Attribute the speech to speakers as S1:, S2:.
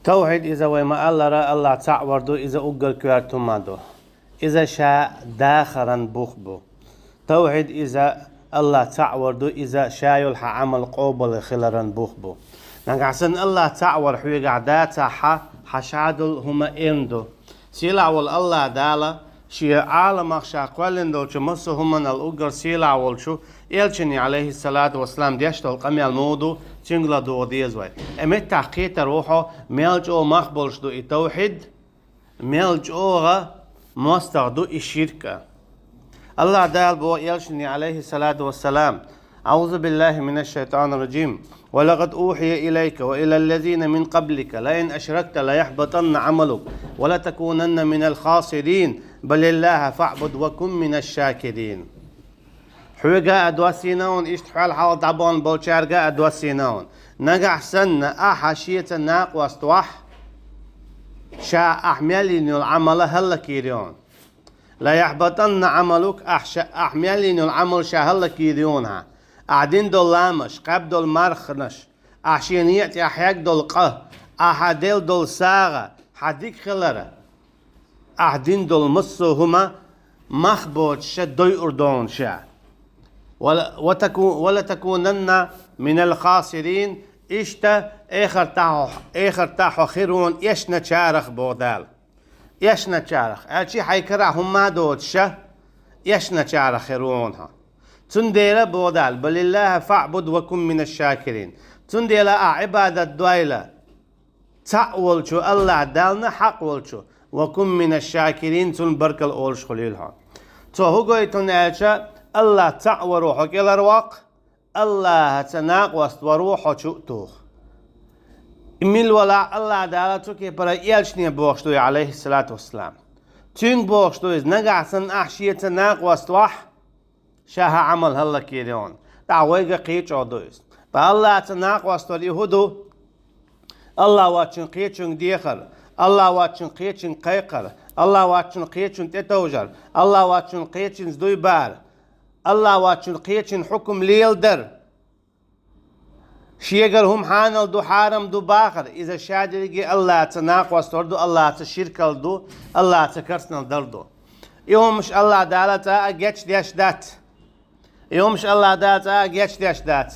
S1: توحيد إذا وما الله را الله تعوردو إذا أقل كوارتمادو إذا شاء داخرا بوخبو توحيد إذا الله تعوردو إذا شاء يلح عمل قوبل خلرا بوخبو نقعسن الله تعور حوي قعداتا حشادل هما إندو سيلا والله دالا شي عالم أخشى قولندو شمسو هما الأقر سيلا والشو إلشني عليه الصلاة والسلام ديشتو القمي المودو تنقل دو ديزوي أمت تحقيق روحو ميلجو مخبولش دو التوحيد ميلجوغا مستغدو الشركة الله دال بو إلشني عليه الصلاة والسلام أعوذ بالله من الشيطان الرجيم ولقد أوحي إليك وإلى الذين من قبلك لئن أشركت ليحبطن عملك ولتكونن من الخاسرين بل الله فاعبد وكن من الشاكرين حوجا أدوسينون إشتحال حال طبعا بولشارجا أدوسينون نجح سنة أحشية ناق واستوح شا أحملين العمل هلا كيريون لا يحبطن عملك أحملين العمل شا هلا كيريونها قاعدين دول لامش قاب دول مرخنش أحشينيات أحياك دول قه أحديل دول ساغة حديك خلرة قاعدين دول مصو هما مخبوط شا دوي أردون شا ولا تكونن من الخاسرين إشتا آخر تاحو خيرون يشنا تشارخ بودال يشنا تشارخ أشي حيكرا هما دوت شا يشنا تشارخ خيرونها تنديلا بودال بل الله فاعبد وكن من الشاكرين تنديلا عبادة دويلة تأول شو الله دالنا حق ولشو وكن من الشاكرين تنبرك الأولش خليلها تو هو قويتون أشا الله تعوى روحك إلى رواق الله تناق واستوروح وشؤتوه إميل ولا الله دالتو كي برا يلشني بوغشتوي عليه الصلاة والسلام تين بوغشتوي نقع سن أحشية تناق واستوح شاها عمل هلا كيريون دعويقا قيش عدويس فالله تناق واستوري هدو الله واتشن قيشن ديخر الله واتشن قيشن قيقر الله واتشن قيشن تتوجر الله واتشن قيشن زدوي بار الله واتشن قيشن حكم ليل در شيقر هم حانل دو حارم دو باخر إذا شادرقي الله تناق واستوردو الله تشيركل دو الله تكرسنل دردو يوم مش الله دالتا أجيش ديش دات يوم مش الله دالتا أجيش ديش دات